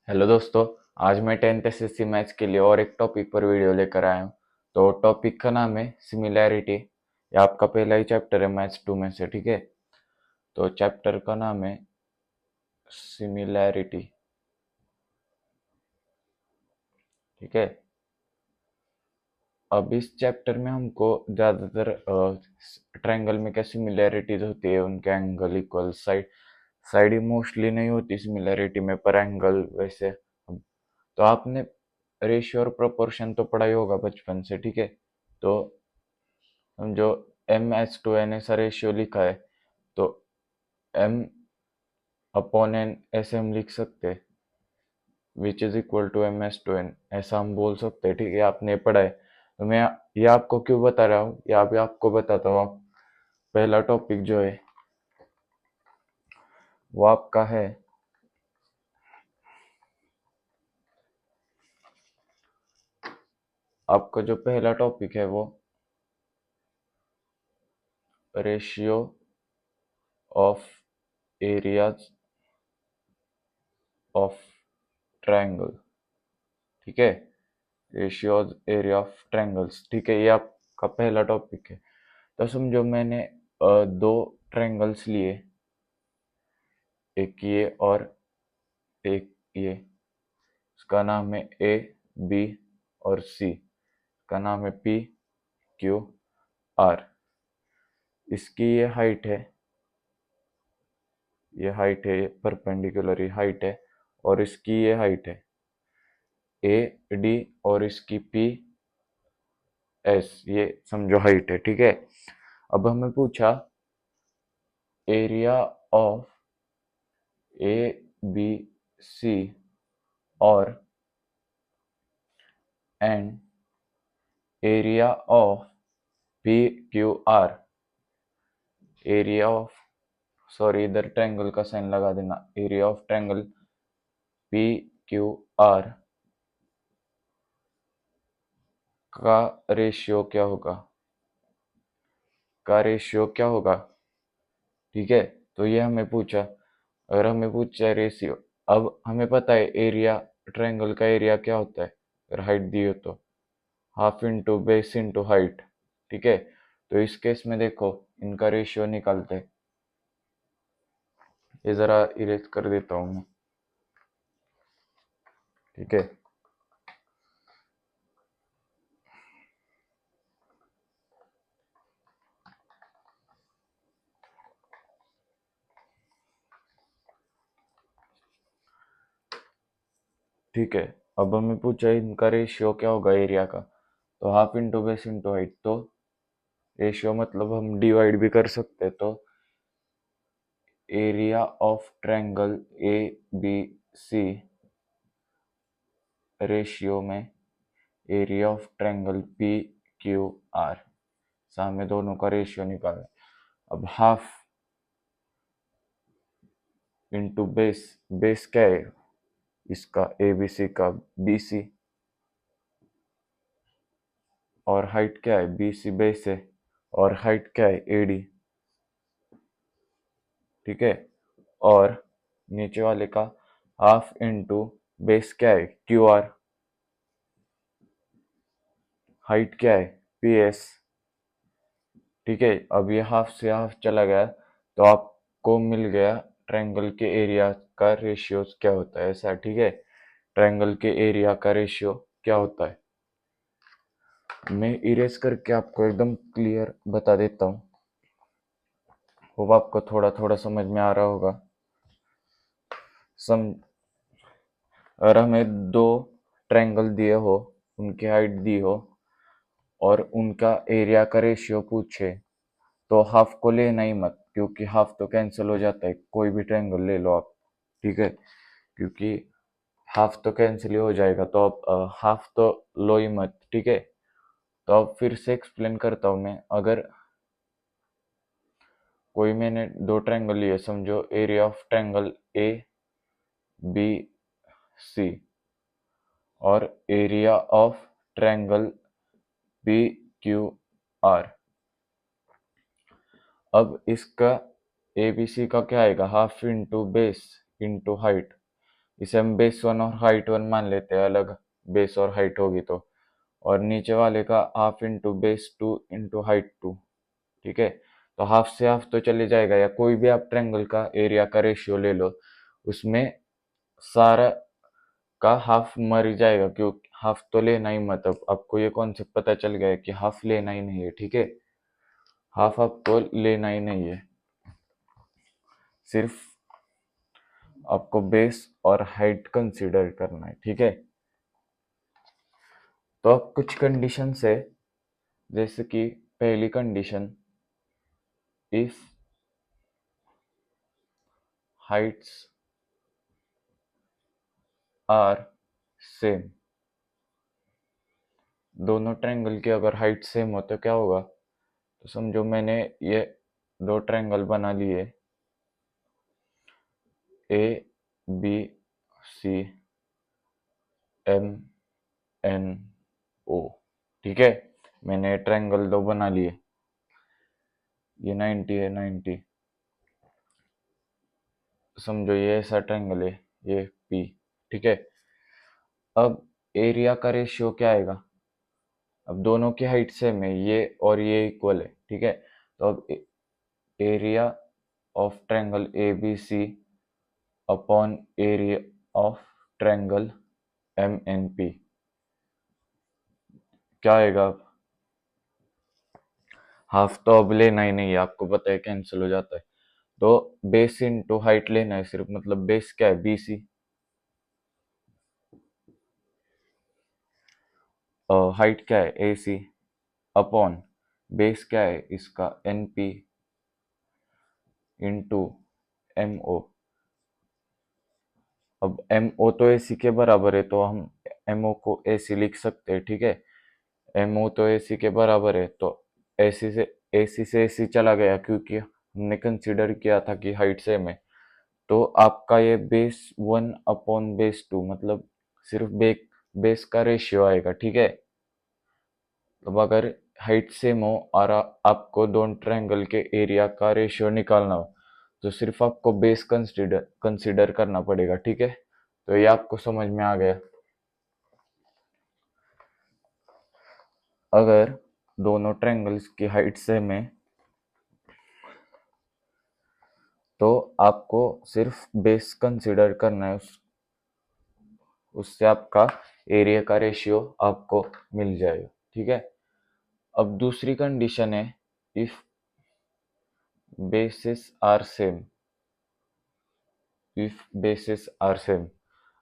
Hello दोस्तों। आज मैं 10th एसएससी मैथ्स के लिए और एक टॉपिक पर वीडियो लेकर आया हूँ। तो टॉपिक का नाम है सिमिलैरिटी। ये आपका पहला ही चैप्टर है मैथ्स 2 में से, ठीक है। तो चैप्टर का नाम है सिमिलैरिटी, ठीक है। अब इस चैप्टर में हमको ज़्यादातर ट्रायंगल में क्या सिमिलैरिटीज होती है, उनके एंगल इक्वल, साइड साइड ही मोस्टली नहीं होती सिमिलैरिटी में, पर एंगल वैसे। तो आपने रेशियो और प्रोपोर्शन तो पढ़ा ही होगा बचपन से, ठीक है। तो हम जो M/N ऐसा रेशियो लिखा है, तो M/N ऐसे हम लिख सकते हैं, which is equal to M/N, ऐसा हम बोल सकते हैं, ठीक है। आपने पढ़ा है तो मैं ये आपको क्यों बता रहा हूँ, या अभी आपको बताता हूँ। आप पहला टॉपिक जो है वो आपका है आपका जो पहला टॉपिक है वो ratio of areas of triangle, ठीक है। रेशियो एरिया ऑफ ट्रायंगल्स, ठीक है, ये आपका पहला टॉपिक है। तो समझो मैंने दो ट्रायंगल्स लिए, एक ये और एक ये। इसका नाम है ए, बी और सी। इसका नाम है पी, क्यू, आर। इसकी ये हाइट है, ये परपेंडिकुलर ही हाइट है, और इसकी ये हाइट है ए डी, और इसकी पी एस, ये समझो हाइट है, ठीक है। अब हमें पूछा area of A B C और and area of P Q R. Area of, sorry इधर ट्रायंगल का साइन लगा देना, area of triangle P Q R का रेशियो क्या होगा, ठीक है। तो ये हमें पूछा। अगर हमें पूछा रेशियो, अब हमें पता है एरिया, ट्रायंगल का एरिया क्या होता है, अगर हाइट दी हो तो half into base into height, ठीक है। तो इस केस में देखो, इनका रेशियो निकालते हैं। ये जरा इरेज कर देता हूँ मैं, ठीक है। ठीक है, अब हमें पूछा इनका रेशियो क्या होगा एरिया का, तो half into base into height. तो रेशियो मतलब हम डिवाइड भी कर सकते हैं। तो area of triangle A B C ratio में area of triangle P Q R, सामने दोनों का रेशियो निकालना है। अब हाफ इंटू बेस, बेस क्या है इसका, ए बी सी का बी सी, और हाइट क्या है, बी सी बेस है, और हाइट क्या है ए डी, ठीक है। और नीचे वाले का हाफ इंटू बेस क्या है क्यू आर, हाइट क्या है पी एस, ठीक है। अब ये हाफ से हाफ चला गया, तो आपको मिल गया ट्रायंगल के एरिया का रेशियो क्या होता है, ऐसा, ठीक है। ट्रायंगल के एरिया का रेशियो क्या होता है, मैं इरेज करके आपको एकदम क्लियर बता देता हूँ। वो आपको थोड़ा थोड़ा समझ में आ रहा होगा। सम अगर हमें दो ट्रायंगल दिए हो, उनकी हाइट दी हो, और उनका एरिया का रेशियो पूछे, तो हाफ को लेना ही मत, क्योंकि हाफ तो कैंसिल हो जाता है, कोई भी ट्रायंगल ले लो आप, ठीक है। क्योंकि हाफ तो कैंसिल ही हो जाएगा, तो अब हाफ तो लो ही मत, ठीक है। तो अब फिर से एक्सप्लेन करता हूँ मैं। अगर कोई मैंने दो ट्रायंगल लिए, समझो area of triangle A B C और area of triangle P Q R. अब इसका ए बी सी का क्या आएगा, half into base into height. इसे हम बेस 1 और हाइट 1 मान लेते हैं, अलग बेस और हाइट होगी तो। और नीचे वाले का half into base 2 into height 2। ठीक है, तो हाफ से हाफ तो चले जाएगा, या कोई भी आप ट्रायंगल का एरिया का रेशियो ले लो, उसमें सारा का हाफ मर ही जाएगा, क्योंकि हाफ तो लेना ही मत। अब आपको ये कॉन्सेप्ट पता चल गया है कि हाफ लेना ही नहीं है। ठीक है, हाफ आपको लेना ही नहीं है, सिर्फ आपको बेस और हाइट कंसीडर करना है। ठीक है, तो अब कुछ कंडीशन है, जैसे कि पहली condition, if heights are same. दोनों ट्रायंगल की अगर हाइट सेम हो तो क्या होगा? तो समझो मैंने ये दो ट्रायंगल बना लिए, A B C M N O. ठीक है, मैंने ट्रायंगल दो बना लिए, ये 90 है 90। समझो ये ऐसा ट्रायंगल है, ये पी। ठीक है, अब एरिया का रेशियो क्या आएगा? अब दोनों की हाइट सेम है, ये और ये इक्वल है। ठीक है, तो अब area of triangle A B C upon area of triangle M N P क्या आएगा? अब हाफ तो अब लेना ही नहीं है, आपको पता है कैंसिल हो जाता है। तो बेस इंटू हाइट लेना है सिर्फ, मतलब बेस क्या है? बी सी, हाइट क्या है? ए सी, अपॉन बेस क्या है इसका? N P into M O. अब एम ओ तो ए सी के बराबर है, तो हम एम ओ को ए सी लिख सकते हैं। ठीक है, एम ओ तो ए सी के बराबर है, तो ए सी से ए सी चला गया, क्योंकि हमने कंसिडर किया था कि हाइट सेम है। तो आपका ये बेस 1 अपॉन बेस 2, मतलब सिर्फ बेस का रेशियो आएगा। ठीक है, अब अगर हाइट सेम हो और आपको दोनों ट्रायंगल के एरिया का रेशियो निकालना हो, तो सिर्फ आपको बेस कंसीडर करना पड़ेगा। ठीक है, तो ये आपको समझ में आ गया। अगर दोनों ट्रायंगल्स की हाइट सेम है, तो आपको सिर्फ बेस कंसीडर करना है, उससे आपका एरिया का रेशियो आपको मिल जाएगा। ठीक है, अब दूसरी कंडीशन है, if bases are same. If bases are same,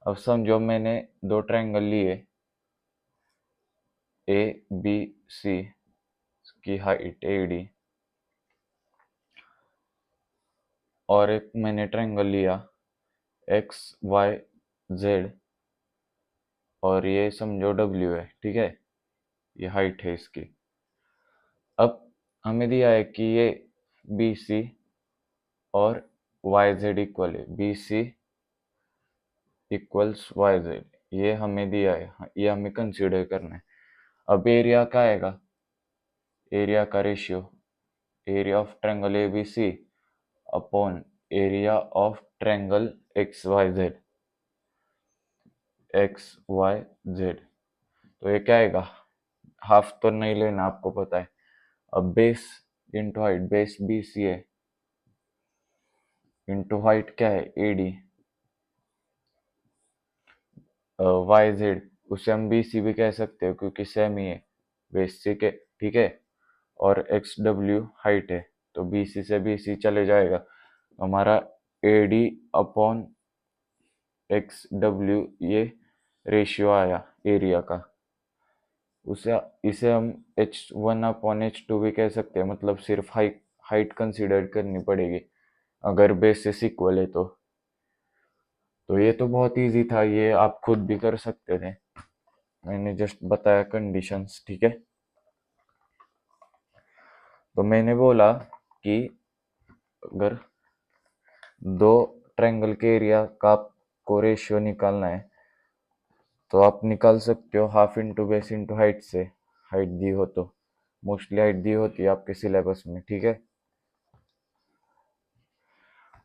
अब समझो मैंने दो ट्रायंगल लिए, ए बी सी की हाइट ए डी, और एक मैंने ट्रायंगल लिया एक्स वाई जेड, और ये समझो डब्ल्यू है। ठीक है, ये हाइट है इसकी। अब हमें दिया है कि ये बी सी और वाई जेड इक्वल है, B C equals Y Z, ये हमें दिया है, ये हमें कंसीडर करना है। अब एरिया क्या आएगा? एरिया का ratio, area of triangle A B C upon area of triangle X Y Z, X Y Z. तो ये क्या आएगा? हाफ तो नहीं लेना, आपको पता है। अब base into height, base B C है, इंटू हाइट क्या है? ए डी, वाई जेड, उसे हम बी सी भी कह सकते हो क्योंकि सेम ही है, बेस सी के। ठीक है, और एक्स डब्ल्यू हाइट है, तो बी सी से बी सी चले जाएगा, हमारा A D upon x W, ये रेशियो आया एरिया का। उसे इसे हम H one upon H two भी कह सकते हैं, मतलब सिर्फ हाइट कंसिडर करनी पड़ेगी अगर बेसिस इक्वल है तो ये तो बहुत इजी था, ये आप खुद भी कर सकते थे, मैंने जस्ट बताया कंडीशंस। ठीक है, तो मैंने बोला कि अगर दो ट्रायंगल के एरिया का आपको रेशियो निकालना है, तो आप निकाल सकते हो half into base into height से, हाइट दी हो तो। मोस्टली हाइट दी होती है आपके सिलेबस में। ठीक है,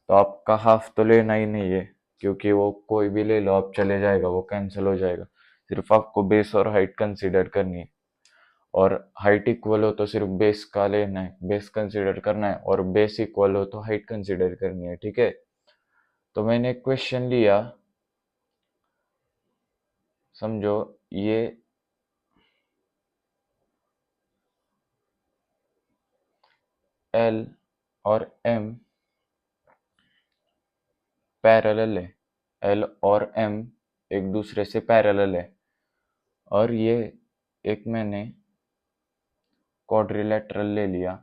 तो आपका हाफ तो लेना ही नहीं है, क्योंकि वो कोई भी ले लो आप चले जाएगा, वो कैंसिल हो जाएगा। सिर्फ आपको बेस और हाइट कंसीडर करनी है, और हाइट इक्वल हो तो सिर्फ बेस का लेना है, बेस कंसीडर करना है, और बेस इक्वल हो तो हाइट कंसीडर करनी है, ठीक है। तो मैंने क्वेश्चन लिया, समझो ये एल और एम पैरेलल है, एल और एम एक दूसरे से पैरेलल है, और ये एक मैंने क्वाड्रिलेटरल ले लिया,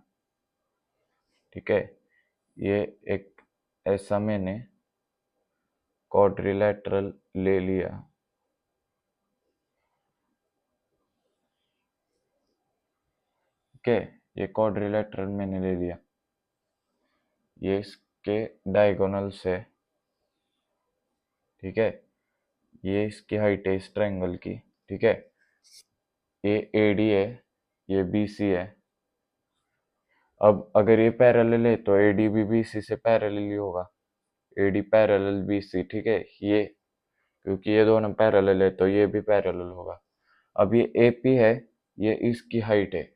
ठीक है। ये एक ऐसा मैंने क्वाड्रिलेटरल ले लिया, ठीक है। ये क्वाड्रिलेटरल मैंने ले लिया, ये इसके डायगोनल से, ठीक है। ये इसकी हाइट है इस ट्रायंगल की, ठीक है। ये एडी है, ये बीसी है। अब अगर ये पैरेलल है तो एडी भी बीसी से पैरेलल ही होगा, एडी पैरेलल बीसी, ठीक है। ये क्योंकि ये दोनों पैरेलल है तो ये भी पैरेलल होगा। अब ये एपी है, ये इसकी हाइट है,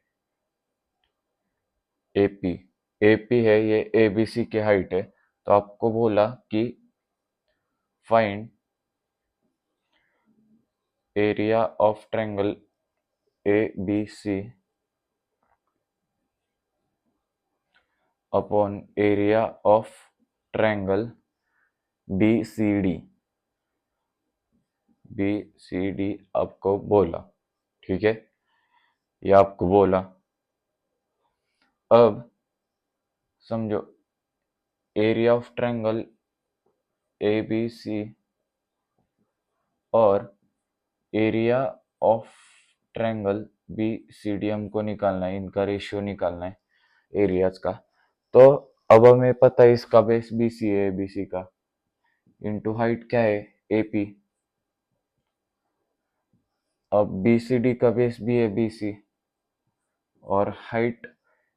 एपी एपी है, ये एबीसी की हाइट है। तो आपको बोला कि find area of triangle A B C upon area of triangle B C D, B C D आपको बोला, ठीक है। ये आपको बोला। अब समझो area of triangle A B C और area of triangle B C D हमको निकालना है, इनका रेशियो निकालना है एरियाज का। तो अब हमें पता है इसका बेस बी सी है, बी सी का इंटू हाइट क्या है ए पी। अब बी सी डी का बेस भी है बी सी, और हाइट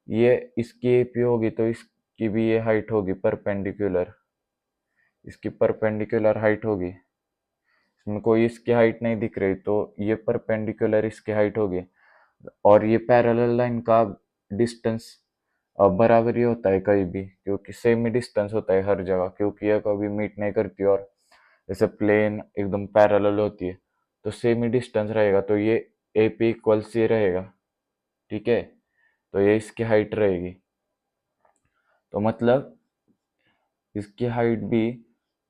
ये इसकी ए पी होगी तो इसकी भी ये हाइट होगी परपेंडिकुलर, इसकी परपेंडिकुलर हाइट होगी। इसमें कोई इसकी हाइट नहीं दिख रही तो ये परपेंडिकुलर इसकी हाइट होगी। और ये पैरेलल लाइन का डिस्टेंस बराबर ही होता है कहीं भी, क्योंकि सेम ही डिस्टेंस होता है हर जगह, क्योंकि ये कभी मीट नहीं करती, और जैसे प्लेन एकदम पैरेलल होती है तो सेम ही डिस्टेंस रहेगा, तो ये ए पी इक्वल सी रहेगा, ठीक है। तो ये इसकी हाइट रहेगी, तो मतलब इसकी हाइट भी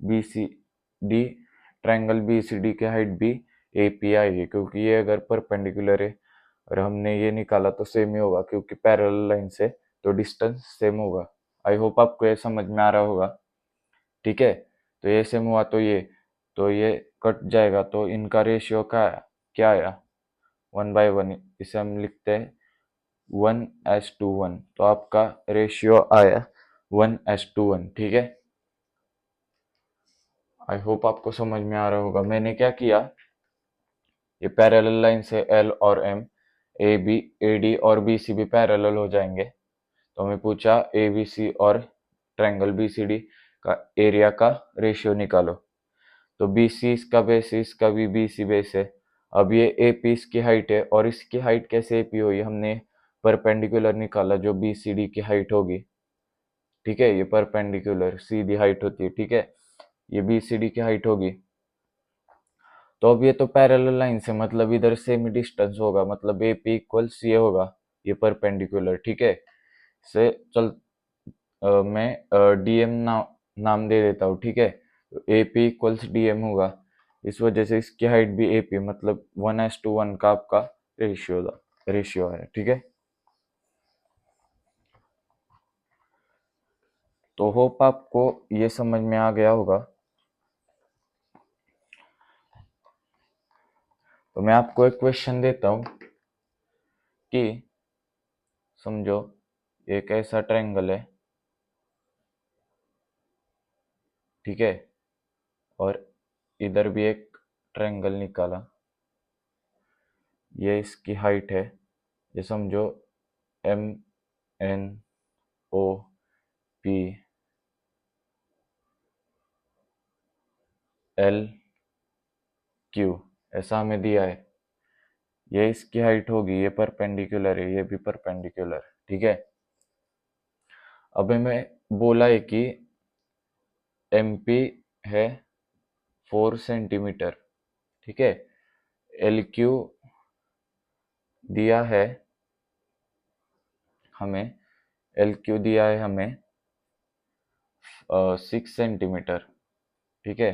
B C D, triangle B C D की हाइट भी ए पी आएगी, क्योंकि ये अगर परपेंडिकुलर है और हमने ये निकाला तो सेम ही होगा, क्योंकि पैरेलल लाइन से तो डिस्टेंस सेम होगा। आई होप आपको ये समझ में आ रहा होगा, ठीक है। तो ये सेम हुआ तो ये कट जाएगा, तो इनका रेशियो क्या आया 1/1, इसे हम लिखते हैं 1:1, तो आपका रेशियो आया 1:1, ठीक है। आई होप आपको समझ में आ रहा होगा। मैंने क्या किया, ये पैरेलल लाइन से एल और M, A B A D और बी सी भी पैरेलल हो जाएंगे। तो हमें पूछा ए बी सी और ट्रायंगल बी सी डी का एरिया का रेशियो निकालो। तो बी सी इसका बेस है, इसका भी बी सी बेस है। अब ये ए पी इसकी हाइट है, और इसकी हाइट कैसे ए पी हुई, हमने परपेंडिकुलर निकाला जो बी सी डी की हाइट होगी, ठीक है। ये परपेंडिकुलर सीधी हाइट होती है, ठीक है। ये बी सी डी की हाइट होगी। तो अब ये तो पैरेलल लाइन से मतलब इधर सेमी डिस्टेंस होगा, मतलब ए पी इक्वल सी ए होगा, ये परपेंडिकुलर, ठीक है। से चल मैं डीएम नाम दे देता हूँ, ठीक है। तो ए पी इक्वल्स डीएम होगा, इस वजह से इसकी हाइट भी ए पी, मतलब 1:1 का आपका रेशियो है, ठीक है। तो होप आपको ये समझ में आ गया होगा। तो मैं आपको एक क्वेश्चन देता हूँ कि समझो एक ऐसा ट्रायंगल है, ठीक है, और इधर भी एक ट्रायंगल निकाला, ये इसकी हाइट है, ये समझो M N O P L Q ऐसा हमें दिया है। ये इसकी हाइट होगी, ये परपेंडिकुलर है, ये भी परपेंडिकुलर, ठीक है। अब हमें बोला है कि एमपी है 4 सेंटीमीटर, ठीक है। एल क्यू दिया है हमें, एल क्यू दिया है हमें 6 सेंटीमीटर, ठीक है।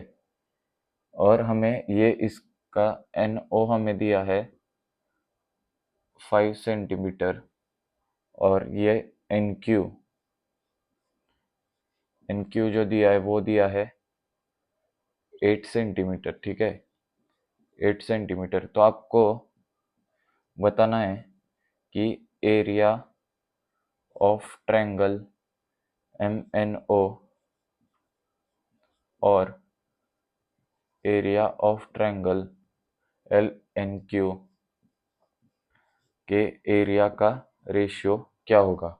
और हमें ये इसका एन ओ हमें दिया है 5 सेंटीमीटर, और ये एन क्यू जो दिया है वो दिया है 8 सेंटीमीटर, ठीक है। 8 सेंटीमीटर। तो आपको बताना है कि area of triangle M N O और area of triangle L N Q के एरिया का रेशियो क्या होगा,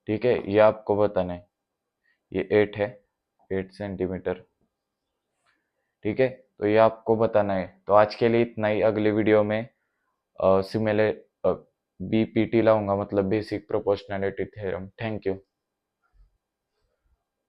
ठीक है। ये आपको बताना है। ये 8 है, 8 सेंटीमीटर, ठीक है। तो ये आपको बताना है। तो आज के लिए इतना ही। अगले वीडियो में सिमिलर बीपीटी लाऊंगा, मतलब basic proportionality theorem. Thank you.